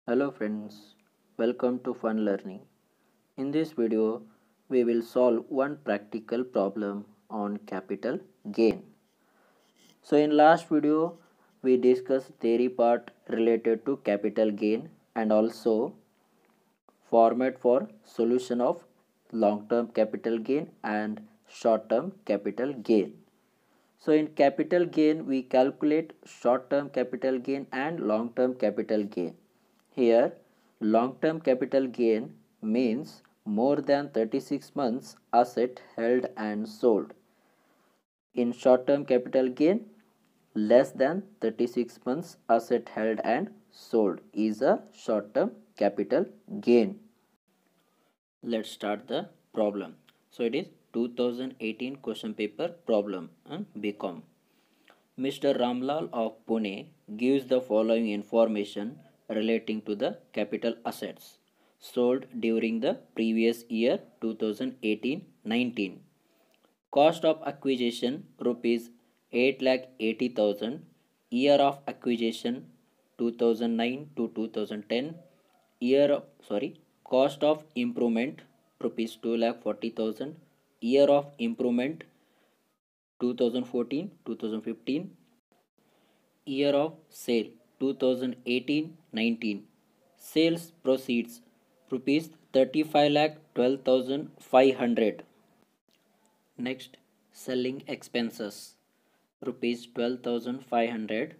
Hello friends, welcome to Fun Learning. In this video, we will solve one practical problem on capital gain. So in last video, we discussed theory part related to capital gain and also format for solution of long-term capital gain and short-term capital gain. So in capital gain, we calculate short-term capital gain and long-term capital gain. Here, long-term capital gain means more than 36 months asset held and sold. In short-term capital gain, less than 36 months asset held and sold is a short-term capital gain. Let's start the problem. So it is 2018 question paper problem on BCom. Mr. Ramlal of Pune gives the following information relating to the capital assets sold during the previous year 2018-19. Cost of acquisition rupees 8,80,000, year of acquisition 2009 to 2010, cost of improvement rupees 2,40,000, year of improvement 2014-2015, year of sale 2018-19, sales proceeds rupees 35,12,500. Next, selling expenses rupees 12,500.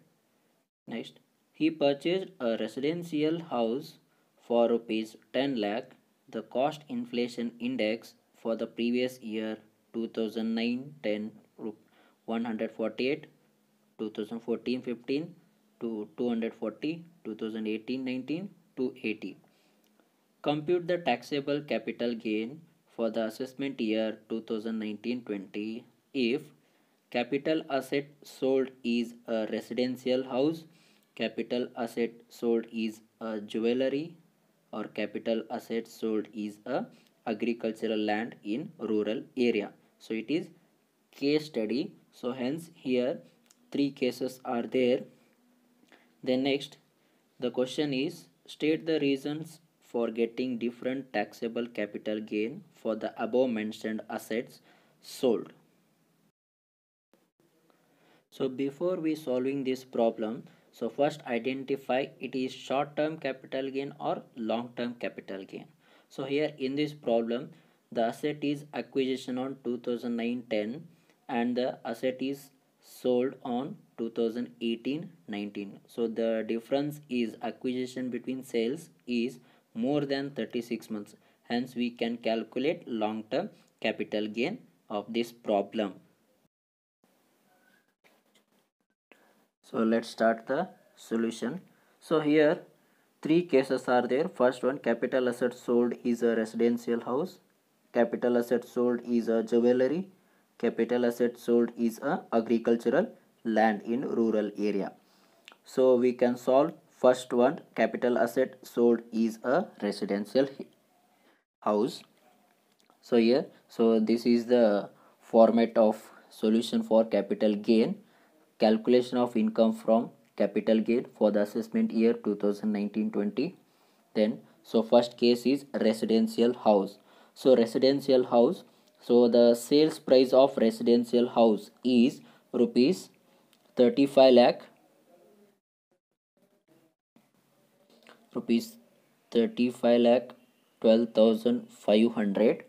Next, he purchased a residential house for rupees 10 lakh. The cost inflation index for the previous year 2009-10 148, 2014-15 to 240, 2018-19 to 80. Compute the taxable capital gain for the assessment year 2019-20 if capital asset sold is a residential house, capital asset sold is a jewelry, or capital asset sold is a agricultural land in rural area. So it is case study. So hence here three cases are there. Then next, the question is state the reasons for getting different taxable capital gain for the above mentioned assets sold. So before we solving this problem, so first identify it is short term capital gain or long term capital gain. So here in this problem, the asset is acquisition on 2009-10 and the asset is sold on 2018-19. So the difference is acquisition between sales is more than 36 months. Hence we can calculate long term capital gain of this problem. So let's start the solution. So here three cases are there. First one, capital asset sold is a residential house, capital asset sold is a jewelry, capital asset sold is a agricultural land in rural area. So we can solve first one, capital asset sold is a residential house. So here, so this is the format of solution for capital gain. Calculation of income from capital gain for the assessment year 2019-20. Then, so first case is residential house. So residential house, so the sales price of residential house is rupees 35 lakh, rupees 35 lakh 12,500,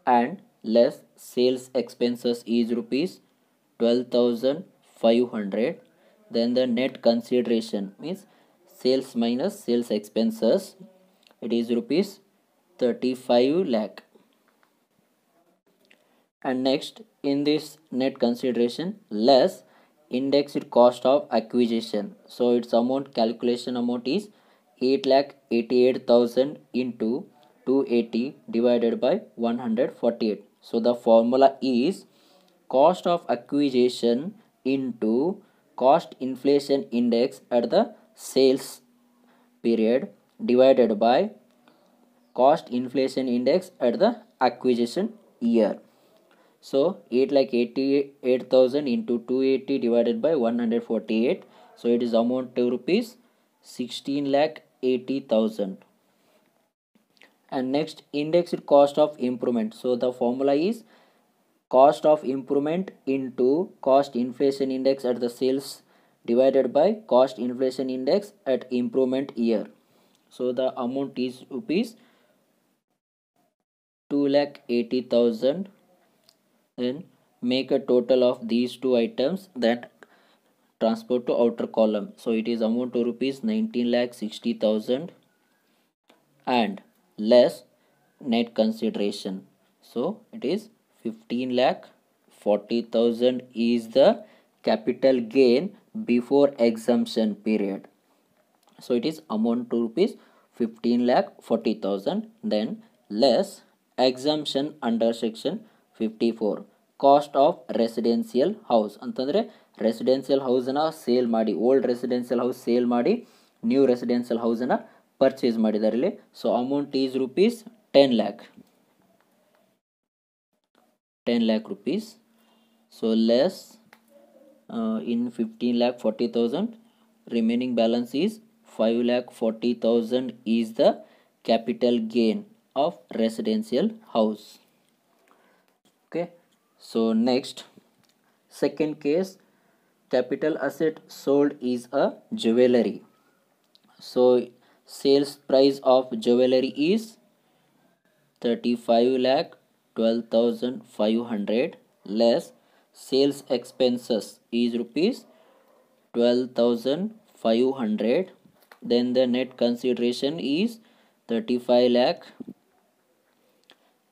and less sales expenses is rupees 12,500. Then the net consideration means sales minus sales expenses, it is rupees 35 lakh. And next, in this net consideration less indexed cost of acquisition, so its amount, calculation amount is 8,88,000 into 280 divided by 148. So the formula is cost of acquisition into cost inflation index at the sales period divided by cost inflation index at the acquisition year. So 8,88,000 into 280 divided by 148. So it is amount to rupees 16 lakh 80,000. And next, indexed cost of improvement. So the formula is cost of improvement into cost inflation index at the sales divided by cost inflation index at improvement year. So the amount is rupees 2,80,000. Then make a total of these two items that transport to outer column. So it is amount to rupees 19,60,000 and less net consideration. So it is 15,40,000 is the capital gain before exemption period. So it is amount to rupees 15,40,000, then less exemption under section 54 cost of residential house ಅಂತಂದರೆ residential ಹೌಸನ್ನು sale ಮಾಡಿ, old residential house sale ಮಾಡಿ new residential ಹೌಸನ್ನು purchase ಮಾಡಿದ್ದಾರೆ ಇಲ್ಲಿ. So amount is rupees 10 lakh rupees. So less in 15,40,000, remaining balance is 5,40,000 is the capital gain of residential house. Okay, so next, second case, capital asset sold is a jewelry. So sales price of jewelry is 35,12,500 less sales expenses is rupees 12,500. Then the net consideration is 35 lakh,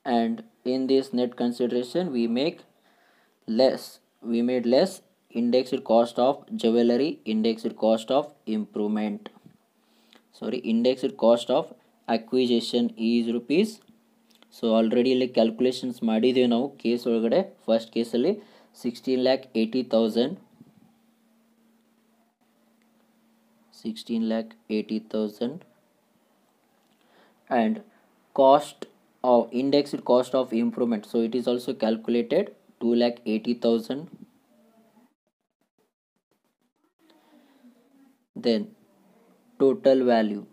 and in this net consideration we made less indexed cost of jewelry, indexed cost of improvement, indexed cost of acquisition is rupees. So already ಇಲ್ಲಿ calculations ಮಾಡಿದ್ದೀವಿ ನಾವು case ಒಳಗಡೆ. First ಕೇಸಲ್ಲಿ 16,80,000 and cost of indexed cost of improvement, so it is also calculated 2,80,000. Then total value,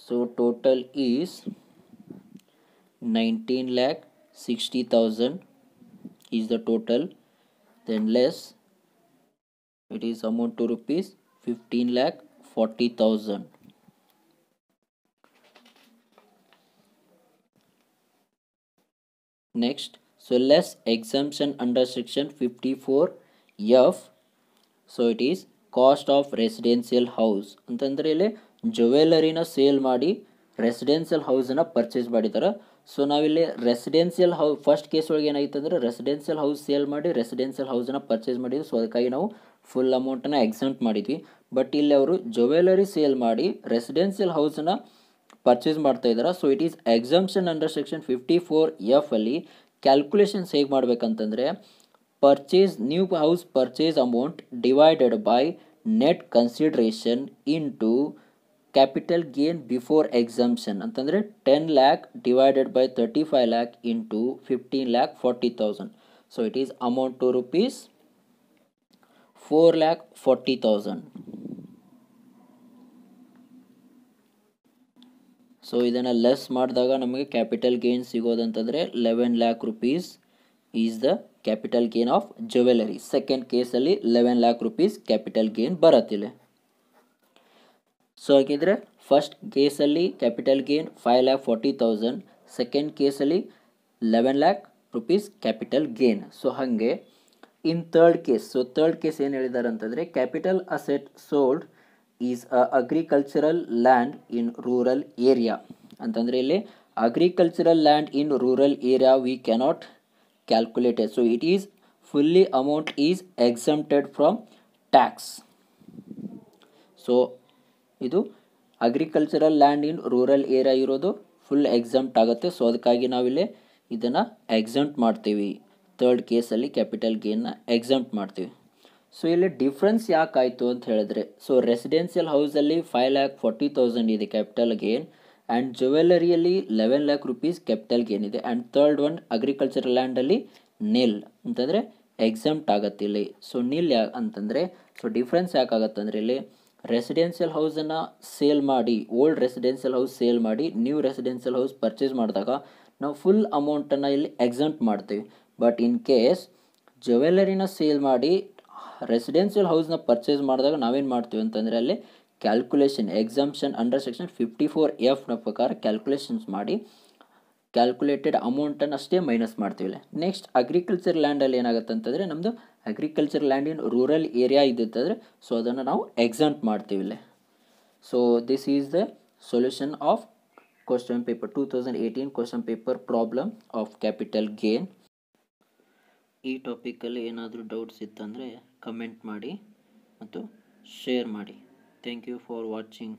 so total is 19,60,000 is the total, then less it is amount to rupees 15,40,000. Next, so less exemption under section 54F, so it is cost of residential house ಅಂತಂದರೆ ಇಲ್ಲಿ ಜ್ಯುವೆಲರಿನ sale ಮಾಡಿ residential ಹೌಸನ್ನು purchase ಮಾಡಿದ್ದಾರೆ. So ನಾವಿಲ್ಲಿ residential house first case ಒಳಗೆ ಏನಾಯ್ತು ಅಂದರೆ ರೆಸಿಡೆನ್ಷಿಯಲ್ ಹೌಸ್ ಸೇಲ್ ಮಾಡಿ ರೆಸಿಡೆನ್ಷಿಯಲ್ ಹೌಸನ್ನು ಪರ್ಚೇಸ್ ಮಾಡಿದ್ವಿ. ಸೊ ಅದಕ್ಕಾಗಿ ನಾವು ಫುಲ್ ಅಮೌಂಟನ್ನು ಎಕ್ಸೆಂಪ್ಟ್ ಮಾಡಿದ್ವಿ. ಬಟ್ ಇಲ್ಲಿ ಅವರು ಜ್ಯುವೆಲರಿ ಸೇಲ್ ಮಾಡಿ ರೆಸಿಡೆನ್ಷಿಯಲ್ ಹೌಸನ್ನು ಪರ್ಚೇಸ್ ಮಾಡ್ತಾ ಇದ್ದಾರೆ. So it is exemption under section 54F ಅಲ್ಲಿ ಕ್ಯಾಲ್ಕುಲೇಷನ್ಸ್ ಹೇಗೆ ಮಾಡಬೇಕಂತಂದರೆ purchase new house purchase amount divided by net consideration into capital gain before exemption ಅಂತಂದರೆ 10 lakh divided by 35 lakh into 15,40,000. So it is amount to rupees 4,40,000. So ಇದನ್ನು less ಮಾಡಿದಾಗ ನಮಗೆ capital gain ಸಿಗೋದಂತಂದರೆ 11 lakh rupees is the capital gain of jewellery. Second ಕೇಸಲ್ಲಿ 11 lakh rupees capital gain ಬರತ್ತಿಲ್ಲ. So ಹಾಗಿದ್ರೆ first ಕೇಸಲ್ಲಿ capital gain 5,40,000, second ಕೇಸಲ್ಲಿ 11 lakh rupees capital gain. So ಹಾಗೆ in third case, so third case ಏನು ಹೇಳಿದ್ದಾರೆ ಅಂತಂದರೆ capital asset sold is agricultural land in rural area ಅಂತಂದರೆ ಇಲ್ಲಿ agricultural land in rural area we cannot calculated. So it is fully amount is exempted from tax. So ಇದು agricultural land in rural area ಇರೋದು full exempt ಆಗುತ್ತೆ. So ಅದಕ್ಕಾಗಿ ನಾವಿಲ್ಲಿ ಇದನ್ನು ಎಕ್ಸಂಪ್ಟ್ ಮಾಡ್ತೀವಿ. Third ಕೇಸಲ್ಲಿ ಕ್ಯಾಪಿಟಲ್ ಗೇನ್ನ ಎಕ್ಸಂಪ್ಟ್ ಮಾಡ್ತೀವಿ. ಸೊ ಇಲ್ಲಿ ಡಿಫ್ರೆನ್ಸ್ ಯಾಕಾಯಿತು ಅಂತ ಹೇಳಿದ್ರೆ, ಸೊ ರೆಸಿಡೆನ್ಷಿಯಲ್ ಹೌಸಲ್ಲಿ 5,40,000 ಇದೆ ಕ್ಯಾಪಿಟಲ್ ಗೇನ್ ಆ್ಯಂಡ್ ಜ್ಯುವೆಲರಿಯಲ್ಲಿ 11 lakh rupees ಕ್ಯಾಪಿಟಲ್ ಗೇನ್ ಇದೆ ಆ್ಯಂಡ್ ಥರ್ಡ್ ಒನ್ ಅಗ್ರಿಕಲ್ಚರಲ್ ಲ್ಯಾಂಡಲ್ಲಿ ನಿಲ್ ಅಂತಂದರೆ ಎಕ್ಸಂಪ್ಟ್ ಆಗತ್ತೆ ಇಲ್ಲಿ. ಸೊ ನಿಲ್ ಅಂತಂದರೆ ಸೊ ಡಿಫ್ರೆನ್ಸ್ ಯಾಕಾಗತ್ತಂದರೆ ಇಲ್ಲಿ ರೆಸಿಡೆನ್ಷಿಯಲ್ ಹೌಸನ್ನು ಸೇಲ್ ಮಾಡಿ, ಓಲ್ಡ್ ರೆಸಿಡೆನ್ಷಿಯಲ್ ಹೌಸ್ ಸೇಲ್ ಮಾಡಿ ನ್ಯೂ ರೆಸಿಡೆನ್ಷಿಯಲ್ ಹೌಸ್ ಪರ್ಚೇಸ್ ಮಾಡಿದಾಗ ನಾವು ಫುಲ್ ಅಮೌಂಟನ್ನು ಇಲ್ಲಿ ಎಕ್ಸಂಪ್ಟ್ ಮಾಡ್ತೀವಿ. ಬಟ್ ಇನ್ ಕೇಸ್ ಜ್ಯುವೆಲರಿನ ಸೇಲ್ ಮಾಡಿ ರೆಸಿಡೆನ್ಷಿಯಲ್ ಹೌಸ್ನ ಪರ್ಚೇಸ್ ಮಾಡಿದಾಗ ನಾವೇನು ಮಾಡ್ತೀವಿ ಅಂತಂದರೆ ಅಲ್ಲಿ calculation exemption under section 54F ಪ್ರಕಾರ ಕ್ಯಾಲ್ಕುಲೇಷನ್ಸ್ ಮಾಡಿ ಕ್ಯಾಲ್ಕುಲೇಟೆಡ್ ಅಮೌಂಟನ್ನು ಅಷ್ಟೇ ಮೈನಸ್ ಮಾಡ್ತೀವಿ. ನೆಕ್ಸ್ಟ್ ಅಗ್ರಿಕಲ್ಚರ್ ಲ್ಯಾಂಡಲ್ಲಿ ಏನಾಗುತ್ತೆ ಅಂತಂದರೆ ನಮ್ಮದು agriculture land in rural area ಇದ್ದಿತ್ತಂದರೆ ಸೊ ಅದನ್ನು ನಾವು ಎಕ್ಸಂಪ್ಟ್ ಮಾಡ್ತೀವಿ. So this is the solution of question paper 2018 question paper problem of capital gain. ಈ ಟಾಪಿಕಲ್ಲಿ ಏನಾದರೂ ಡೌಟ್ಸ್ ಇತ್ತಂದರೆ ಕಮೆಂಟ್ ಮಾಡಿ ಮತ್ತು ಶೇರ್ ಮಾಡಿ. Thank you for watching.